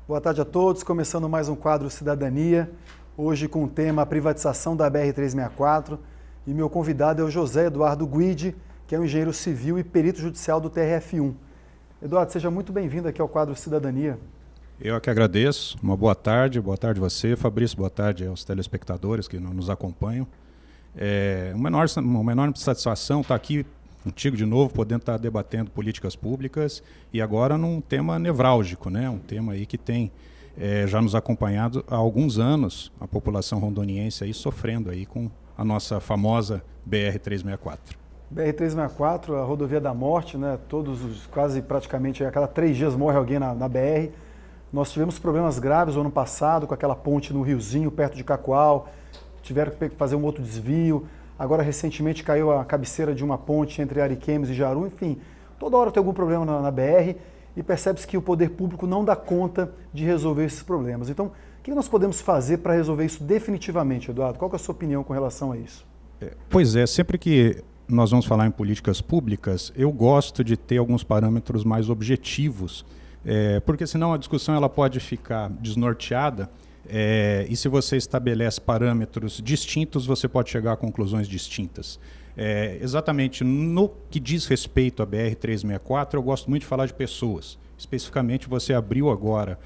Boa tarde a todos, começando mais um quadro Cidadania, hoje com o tema privatização da BR-364, e meu convidado é o José Eduardo Guidi, que é um engenheiro civil e perito judicial do TRF1. Eduardo, seja muito bem-vindo aqui ao quadro Cidadania. Eu é que agradeço, uma boa tarde você, Fabrício, boa tarde aos telespectadores que nos acompanham. É uma enorme satisfação estar aqui contigo de novo, podendo estar debatendo políticas públicas e agora num tema nevrálgico, né? Um tema aí que tem já nos acompanhado há alguns anos, a população rondoniense aí sofrendo aí com a nossa famosa BR-364. BR-364, a rodovia da morte, né? Quase praticamente a cada 3 dias morre alguém na BR. Nós tivemos problemas graves no ano passado com aquela ponte no Riozinho, perto de Cacoal, tiveram que fazer um outro desvio. Agora, recentemente, caiu a cabeceira de uma ponte entre Ariquemes e Jaru. Enfim, toda hora tem algum problema na BR e percebe-se que o poder público não dá conta de resolver esses problemas. Então, o que nós podemos fazer para resolver isso definitivamente, Eduardo? Qual que é a sua opinião com relação a isso? Pois é, sempre que nós vamos falar em políticas públicas, eu gosto de ter alguns parâmetros mais objetivos, porque senão a discussão ela pode ficar desnorteada. E se você estabelece parâmetros distintos, você pode chegar a conclusões distintas. Exatamente no que diz respeito à BR-364, eu gosto muito de falar de pessoas. Especificamente, você abriu agora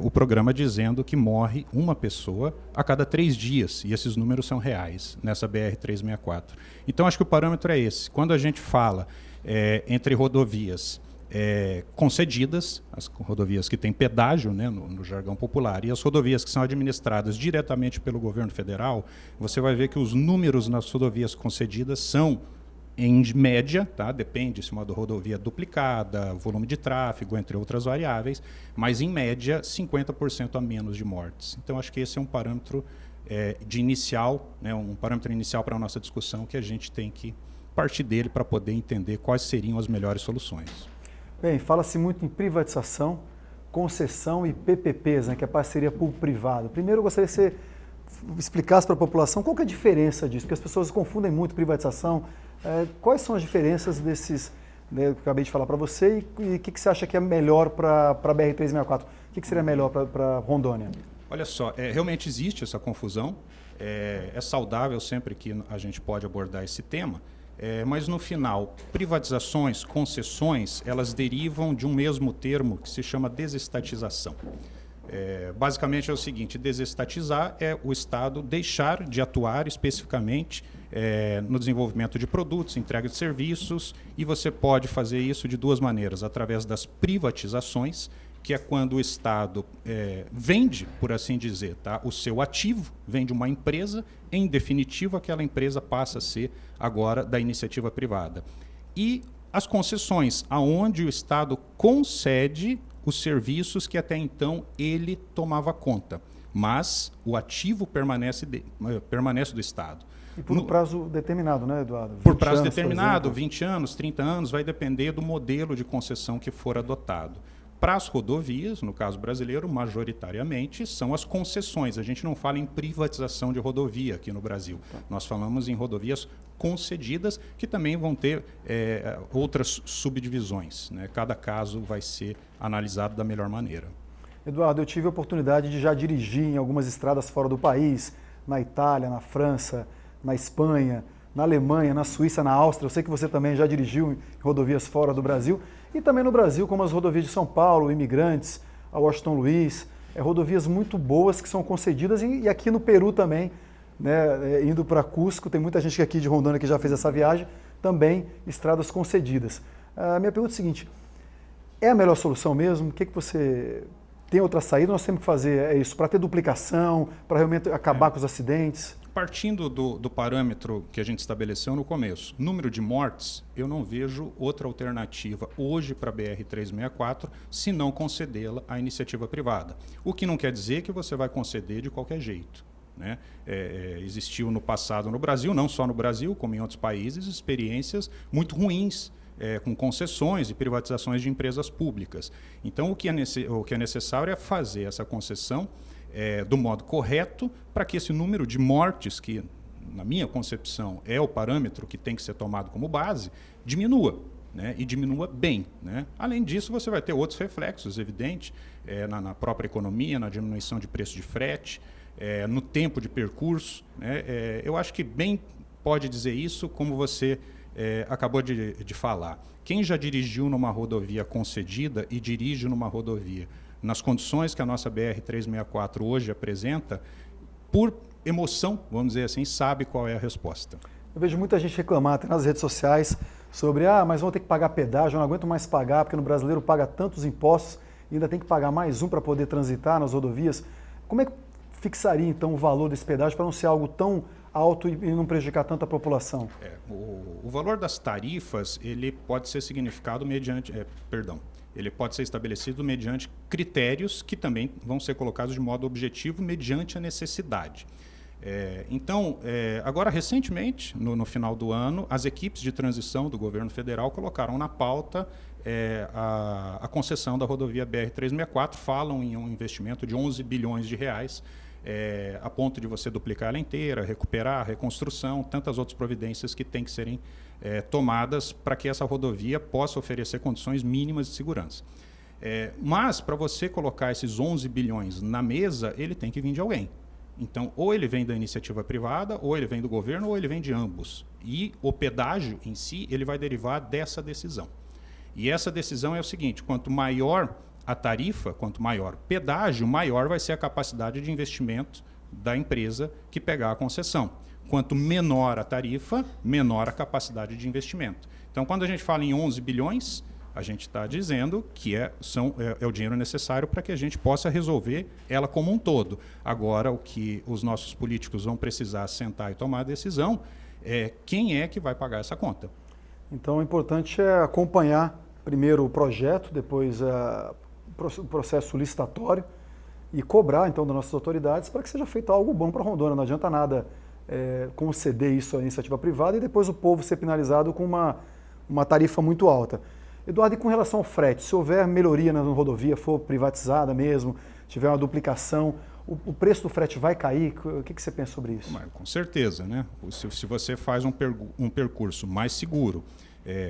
o programa dizendo que morre uma pessoa a cada 3 dias, e esses números são reais nessa BR-364. Então, acho que o parâmetro é esse. Quando a gente fala entre rodovias concedidas, as rodovias que têm pedágio, né, no jargão popular, e as rodovias que são administradas diretamente pelo governo federal, você vai ver que os números nas rodovias concedidas são, em média, tá, depende se uma rodovia duplicada, volume de tráfego, entre outras variáveis, mas em média 50% a menos de mortes. Então acho que esse é um parâmetro um parâmetro inicial para a nossa discussão que a gente tem que partir dele para poder entender quais seriam as melhores soluções. Bem, fala-se muito em privatização, concessão e PPPs, né, que é parceria público-privado. Primeiro, eu gostaria que você explicasse para a população qual que é a diferença disso, porque as pessoas confundem muito privatização. Quais são as diferenças desses, né, que eu acabei de falar para você, e o que você acha que é melhor para a BR-364? O que seria melhor para Rondônia? Olha só, realmente existe essa confusão, é saudável sempre que a gente pode abordar esse tema. Mas no final, privatizações, concessões, elas derivam de um mesmo termo que se chama desestatização. Basicamente é o seguinte: desestatizar é o Estado deixar de atuar especificamente no desenvolvimento de produtos, entrega de serviços, e você pode fazer isso de 2 maneiras: através das privatizações, que é quando o Estado vende, por assim dizer, tá, o seu ativo, vende uma empresa, em definitivo aquela empresa passa a ser agora da iniciativa privada. E as concessões, aonde o Estado concede os serviços que até então ele tomava conta, mas o ativo permanece do Estado. E por um prazo determinado, né, Eduardo? Por prazo determinado, 20 anos, 30 anos, vai depender do modelo de concessão que for adotado. Para as rodovias, no caso brasileiro, majoritariamente, são as concessões. A gente não fala em privatização de rodovia aqui no Brasil. Nós falamos em rodovias concedidas, que também vão ter outras subdivisões, né? Cada caso vai ser analisado da melhor maneira. Eduardo, eu tive a oportunidade de já dirigir em algumas estradas fora do país, na Itália, na França, na Espanha, na Alemanha, na Suíça, na Áustria. Eu sei que você também já dirigiu em rodovias fora do Brasil. E também no Brasil, como as rodovias de São Paulo, Imigrantes, a Washington Luiz, rodovias muito boas que são concedidas, e aqui no Peru também, né, indo para Cusco, tem muita gente aqui de Rondônia que já fez essa viagem, também estradas concedidas. A minha pergunta é a seguinte: é a melhor solução mesmo? O que você tem outra saída? Nós temos que fazer isso para ter duplicação, para realmente acabar com os acidentes? Partindo do parâmetro que a gente estabeleceu no começo, número de mortes, eu não vejo outra alternativa hoje para a BR-364 se não concedê-la à iniciativa privada. O que não quer dizer que você vai conceder de qualquer jeito, né? Existiu no passado no Brasil, não só no Brasil, como em outros países, experiências muito ruins com concessões e privatizações de empresas públicas. Então, o que é necessário é fazer essa concessão do modo correto, para que esse número de mortes, que na minha concepção é o parâmetro que tem que ser tomado como base, diminua. né, e diminua bem, né? Além disso, você vai ter outros reflexos, evidente, na própria economia, na diminuição de preço de frete, no tempo de percurso, né? Eu acho que bem pode dizer isso, como você acabou de falar. Quem já dirigiu numa rodovia concedida e dirige numa rodovia nas condições que a nossa BR-364 hoje apresenta, por emoção, vamos dizer assim, sabe qual é a resposta. Eu vejo muita gente reclamar até nas redes sociais sobre, mas vão ter que pagar pedágio, eu não aguento mais pagar, porque no brasileiro paga tantos impostos e ainda tem que pagar mais um para poder transitar nas rodovias. Como é que fixaria, então, o valor desse pedágio para não ser algo tão alto e não prejudicar tanto a população? O valor das tarifas, ele pode ser significado mediante, ele pode ser estabelecido mediante critérios que também vão ser colocados de modo objetivo mediante a necessidade. Então, agora recentemente, no final do ano, as equipes de transição do governo federal colocaram na pauta a concessão da rodovia BR-364, falam em um investimento de 11 bilhões de reais, a ponto de você duplicar ela inteira, recuperar a reconstrução, tantas outras providências que têm que serem tomadas para que essa rodovia possa oferecer condições mínimas de segurança. Mas, para você colocar esses 11 bilhões na mesa, ele tem que vir de alguém. Então, ou ele vem da iniciativa privada, ou ele vem do governo, ou ele vem de ambos. E o pedágio em si, ele vai derivar dessa decisão. E essa decisão é o seguinte: quanto maior a tarifa, quanto maior o pedágio, maior vai ser a capacidade de investimento da empresa que pegar a concessão. Quanto menor a tarifa, menor a capacidade de investimento. Então, quando a gente fala em 11 bilhões, a gente está dizendo que é o dinheiro necessário para que a gente possa resolver ela como um todo. Agora, o que os nossos políticos vão precisar sentar e tomar a decisão é quem é que vai pagar essa conta. Então, o importante é acompanhar primeiro o projeto, depois o processo licitatório e cobrar, então, das nossas autoridades para que seja feito algo bom para Rondônia. Não adianta nada conceder isso à iniciativa privada e depois o povo ser penalizado com uma tarifa muito alta. Eduardo, e com relação ao frete, se houver melhoria na rodovia, for privatizada mesmo, tiver uma duplicação, o preço do frete vai cair? O que você pensa sobre isso? Com certeza, né? Se você faz um percurso mais seguro,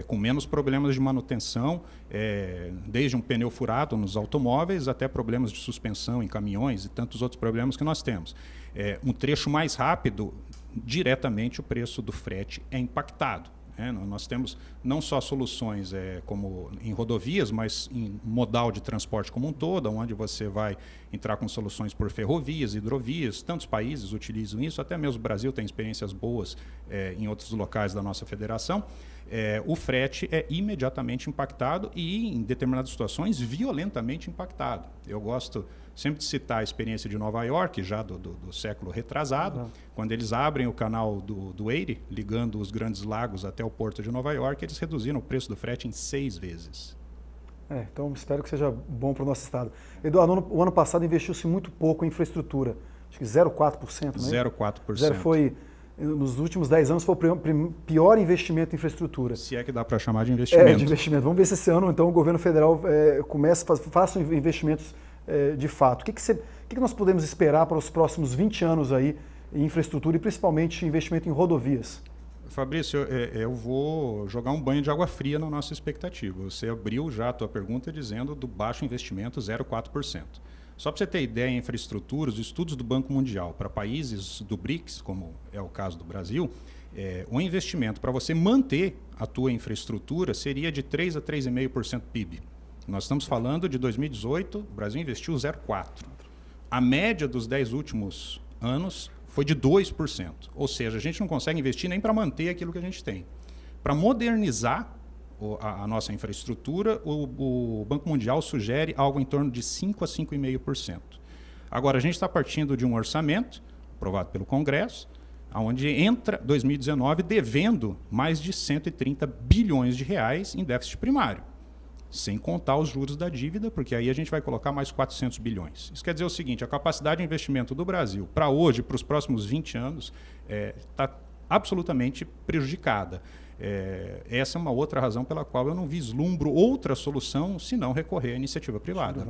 com menos problemas de manutenção, desde um pneu furado nos automóveis até problemas de suspensão em caminhões e tantos outros problemas que nós temos. Um trecho mais rápido, diretamente o preço do frete é impactado. Nós temos não só soluções como em rodovias, mas em modal de transporte como um todo, onde você vai entrar com soluções por ferrovias, hidrovias. Tantos países utilizam isso, até mesmo o Brasil tem experiências boas em outros locais da nossa federação. O frete é imediatamente impactado e, em determinadas situações, violentamente impactado. Eu gosto sempre de citar a experiência de Nova York, já do século retrasado, quando eles abrem o canal do Erie, ligando os Grandes Lagos até o porto de Nova York, eles reduziram o preço do frete em 6 vezes. Então espero que seja bom para o nosso estado. Eduardo, o ano passado investiu-se muito pouco em infraestrutura, acho que 0,4%, não é? 0,4%. Nos últimos 10 anos foi o pior investimento em infraestrutura. Se é que dá para chamar de investimento. De investimento. Vamos ver se esse ano, então, o governo federal faça investimentos de fato. O que nós podemos esperar para os próximos 20 anos aí em infraestrutura e principalmente investimento em rodovias? Fabrício, eu vou jogar um banho de água fria na nossa expectativa. Você abriu já a tua pergunta dizendo do baixo investimento 0,4%. Só para você ter ideia, em infraestrutura, os estudos do Banco Mundial para países do BRICS, como é o caso do Brasil, o investimento para você manter a tua infraestrutura seria de 3 a 3,5% do PIB. Nós estamos falando de 2018, o Brasil investiu 0,4%. A média dos 10 últimos anos foi de 2%. Ou seja, a gente não consegue investir nem para manter aquilo que a gente tem. Para modernizar a nossa infraestrutura, o Banco Mundial sugere algo em torno de 5% a 5,5%. Agora, a gente está partindo de um orçamento, aprovado pelo Congresso, onde entra 2019 devendo mais de 130 bilhões de reais em déficit primário, sem contar os juros da dívida, porque aí a gente vai colocar mais 400 bilhões. Isso quer dizer o seguinte: a capacidade de investimento do Brasil, para hoje, para os próximos 20 anos, está absolutamente prejudicada. Essa é uma outra razão pela qual eu não vislumbro outra solução senão recorrer à iniciativa privada.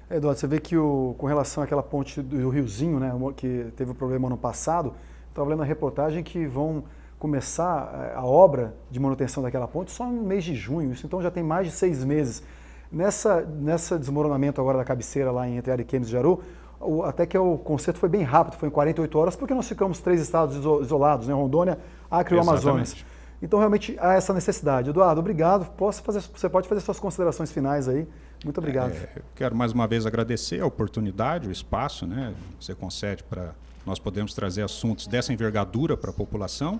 Eduardo, você vê que com relação àquela ponte do Riozinho, né, que teve um problema ano passado, estava lendo a reportagem que vão começar a obra de manutenção daquela ponte só no mês de junho, isso então já tem mais de 6 meses. Nessa desmoronamento agora da cabeceira lá entre Ariquemes e Jaru, até que o conserto foi bem rápido, foi em 48 horas, porque nós ficamos 3 estados isolados, né? Rondônia, Acre e o Amazonas. Então realmente há essa necessidade. Eduardo, obrigado. Você pode fazer suas considerações finais aí. Muito obrigado. Eu quero mais uma vez agradecer a oportunidade, o espaço, né? Você concede para nós podermos trazer assuntos dessa envergadura para a população.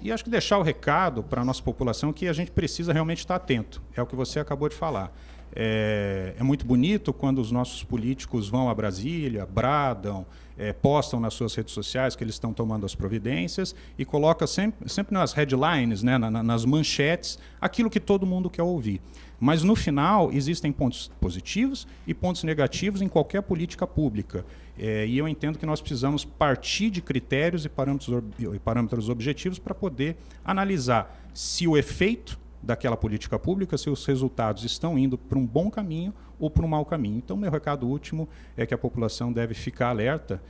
E acho que deixar o recado para a nossa população que a gente precisa realmente estar atento. É o que você acabou de falar. É muito bonito quando os nossos políticos vão a Brasília, bradam, postam nas suas redes sociais que eles estão tomando as providências e coloca sempre nas headlines, né, nas manchetes, aquilo que todo mundo quer ouvir. Mas no final existem pontos positivos e pontos negativos em qualquer política pública. E eu entendo que nós precisamos partir de critérios e parâmetros objetivos para poder analisar se o efeito daquela política pública, se os resultados estão indo para um bom caminho ou para um mau caminho. Então, meu recado último é que a população deve ficar alerta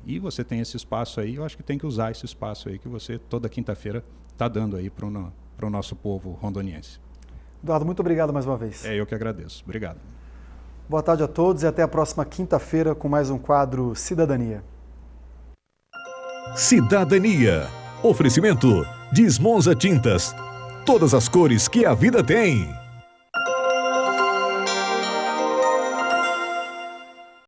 e você tem esse espaço aí, eu acho que tem que usar esse espaço aí que você toda quinta-feira está dando aí para o nosso povo rondoniense. Eduardo, muito obrigado mais uma vez. Eu que agradeço. Obrigado. Boa tarde a todos e até a próxima quinta-feira com mais um quadro Cidadania. Cidadania. Oferecimento Desmonza Tintas. Todas as cores que a vida tem.